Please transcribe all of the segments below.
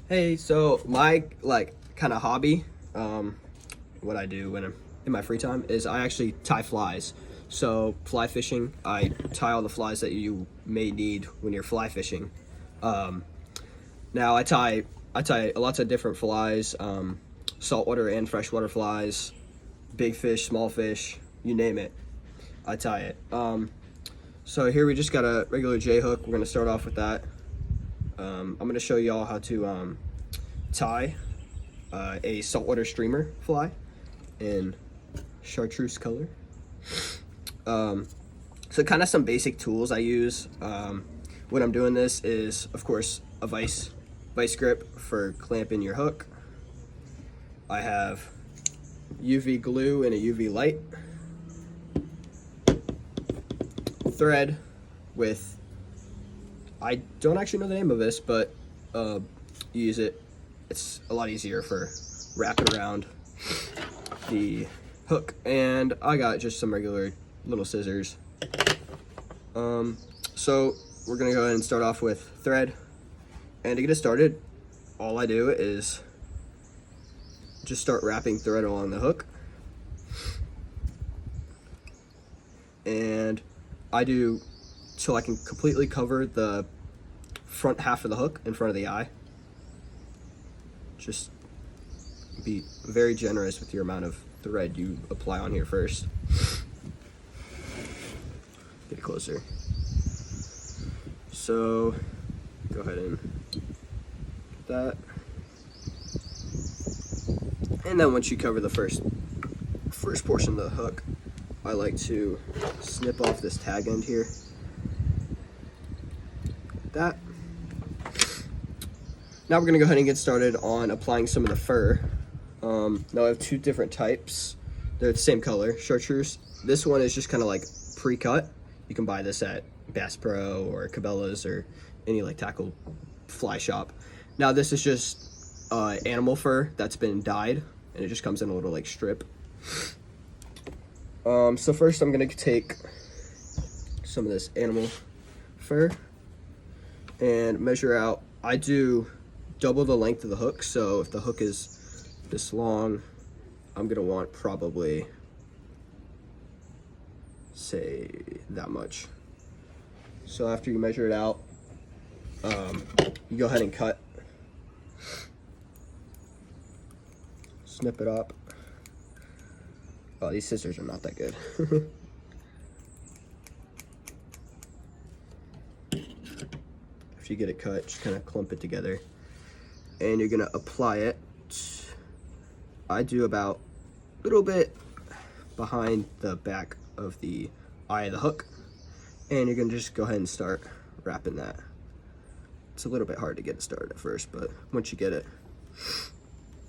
Hey, so my kind of hobby, what I do when I'm in my free time is I actually tie flies. So fly fishing, I tie all the flies that you may need when you're fly fishing. Um, Now I tie lots of different flies, saltwater and freshwater flies, big fish, small fish, you name it. I tie it. So here we just got a regular J hook. We're gonna start off with that. I'm gonna show y'all how to tie a saltwater streamer fly in chartreuse color. So kind of some basic tools I use when I'm doing this is, of course, a vice grip for clamping your hook. I have UV glue and a UV light, thread with, I don't actually know the name of this, but you use it. It's a lot easier for wrapping around the hook. And I got just some regular little scissors. So we're gonna go ahead and start off with thread. And to get it started, all I do is just start wrapping thread along the hook. And I do till I can completely cover the front half of the hook in front of the eye. Just be very generous with your amount of thread you apply on here first. Get it closer. So go ahead and get that. And then once you cover the first portion of the hook, I like to snip off this tag end here. Like that. Now we're gonna go ahead and get started on applying some of the fur. Now I have two different types. They're the same color, chartreuse. This one is just kind of like pre-cut. You can buy this at Bass Pro or Cabela's or any like tackle fly shop. Now this is just animal fur that's been dyed, and it just comes in a little like strip. So first I'm gonna take some of this animal fur and measure out. I do double the length of the hook, so if the hook is this long, I'm gonna want probably, say, that much. So after you measure it out, you go ahead and cut. Snip it up. Oh, these scissors are not that good. After you get it cut, just kind of clump it together. And you're gonna apply it. I do about a little bit behind the back of the eye of the hook. And you're gonna just go ahead and start wrapping that. It's a little bit hard to get it started at first, but once you get it,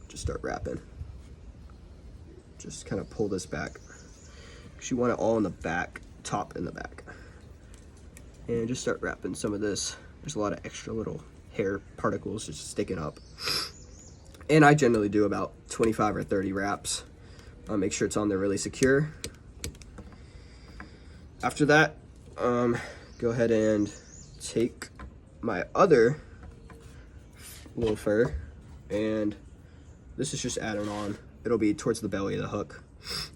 just start wrapping. Just kind of pull this back, because you want it all in the back, top and the back. And just start wrapping some of this. There's a lot of extra little hair particles just sticking up. And I generally do about 25 or 30 wraps. Make sure it's on there really secure. After that, go ahead and take my other little fur, and this is just adding on. It'll be towards the belly of the hook.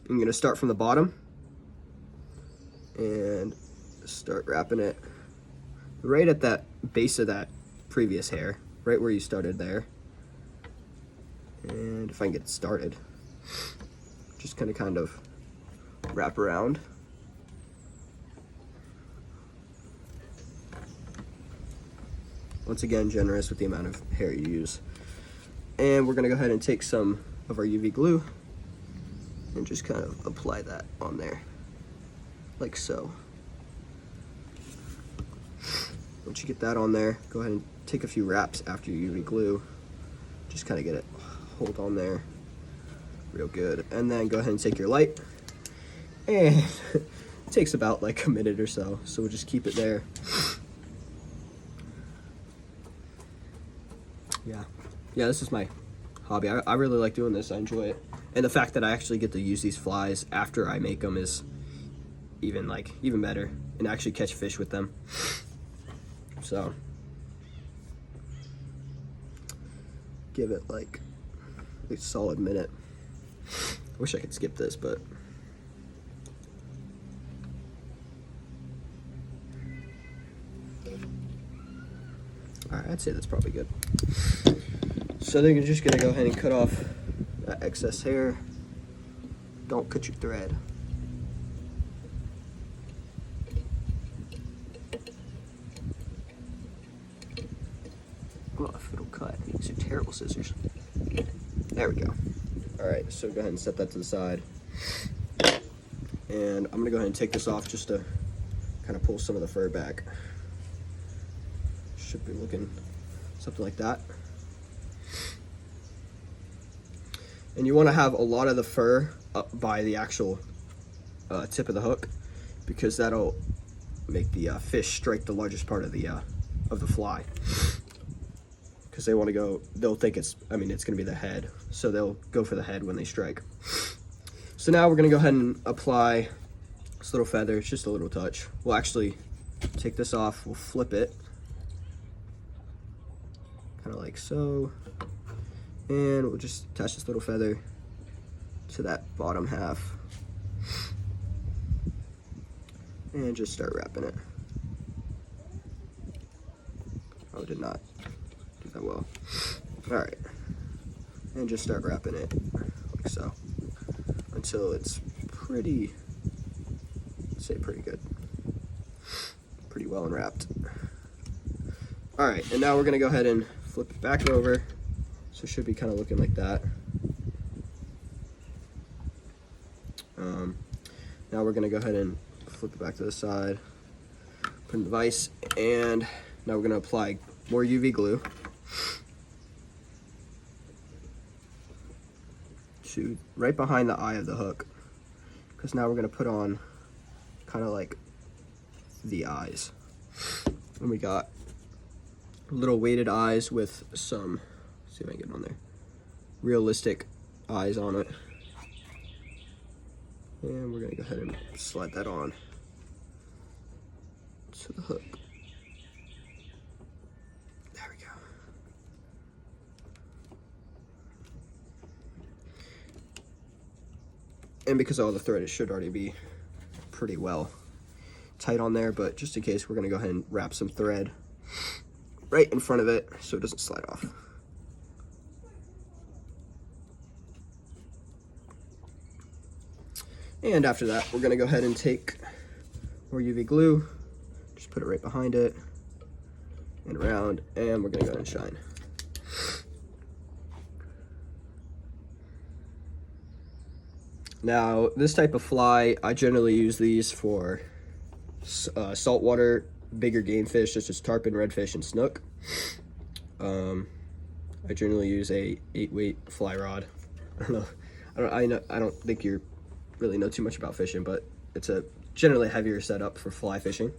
I'm gonna start from the bottom and start wrapping it right at that base of that previous hair, right where you started there. And if I can get it started, just kind of wrap around. Once again, generous with the amount of hair you use. And we're gonna go ahead and take some of our UV glue and just kind of apply that on there, like so. Once you get that on there, go ahead and take a few wraps after your UV glue. Just kind of get it hold on there real good. And then go ahead and take your light, and it takes about like a minute or so, so we'll just keep it there. Yeah, this is my hobby. I really like doing this. I enjoy it. And the fact that I actually get to use these flies after I make them is even better, and actually catch fish with them. So give it like a solid minute. I wish I could skip this, but all right, I'd say that's probably good. So then you're just gonna go ahead and cut off that excess hair. Don't cut your thread. Oh, if it'll cut. These are terrible scissors. There we go. All right, so go ahead and set that to the side. And I'm gonna go ahead and take this off just to kind of pull some of the fur back. Should be looking something like that. And you want to have a lot of the fur up by the actual tip of the hook, because that'll make the fish strike the largest part of the fly. Because they want to go, they'll think it's going to be the head, so they'll go for the head when they strike. So now we're going to go ahead and apply this little feather. It's just a little touch. We'll actually take this off, we'll flip it, kind of like so, and we'll just attach this little feather to that bottom half, and just start wrapping it. Oh, did not do that well. All right, and just start wrapping it like so until it's pretty, let's say pretty good, pretty well unwrapped. All right, and now we're gonna go ahead and flip it back over, so it should be kind of looking like that. Now we're gonna go ahead and flip it back to the side, put in the vise, and now we're gonna apply more UV glue to right behind the eye of the hook, because now we're gonna put on kind of like the eyes. And we got little weighted eyes with some, let's see if I can get it on there, realistic eyes on it. And we're gonna go ahead and slide that on to the hook. There we go. And because all the thread, it should already be pretty well tight on there, but just in case, we're gonna go ahead and wrap some thread right in front of it so it doesn't slide off. And after that, we're gonna go ahead and take more UV glue, just put it right behind it and around, and we're gonna go ahead and shine. Now, this type of fly, I generally use these for saltwater, bigger game fish such as tarpon, redfish, and snook. I generally use a 8-weight fly rod. I don't think you really know too much about fishing, but it's a generally heavier setup for fly fishing.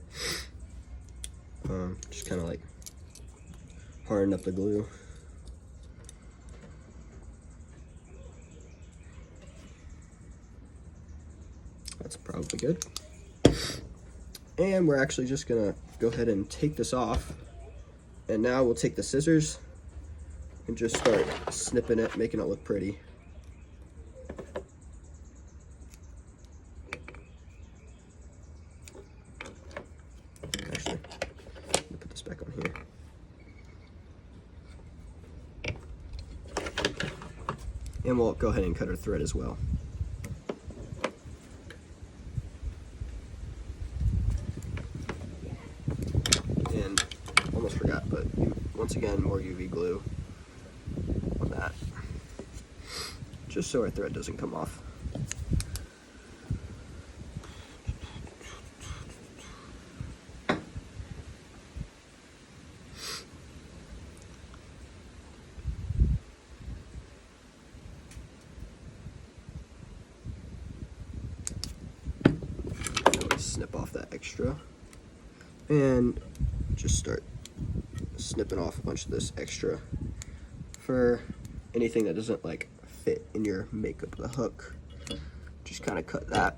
Just kind of like harden up the glue. That's probably good. And we're actually just gonna go ahead and take this off. And now we'll take the scissors and just start snipping it, making it look pretty. Actually, let me put this back on here. And we'll go ahead and cut our thread as well. And almost forgot, but once again, more UV glue on that, just so our thread doesn't come off. Snip off that extra and just start snipping off a bunch of this extra for anything that doesn't like fit in your makeup of the hook. Just kind of cut that.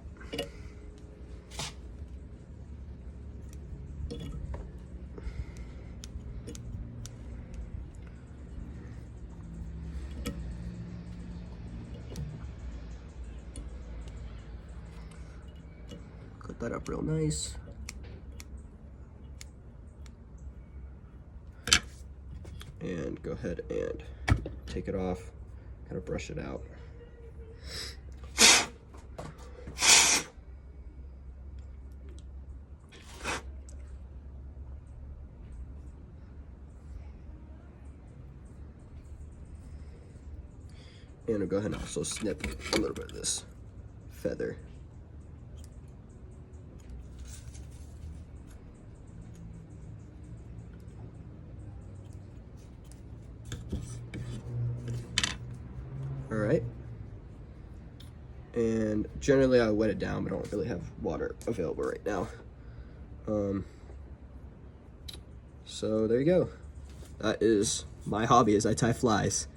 that up real nice. And go ahead and take it off, kind of brush it out. And I'll go ahead and also snip a little bit of this feather. All right. And generally I wet it down, but I don't really have water available right now. So there you go. That is my hobby, is I tie flies.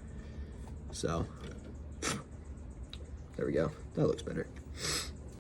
So there we go. That looks better.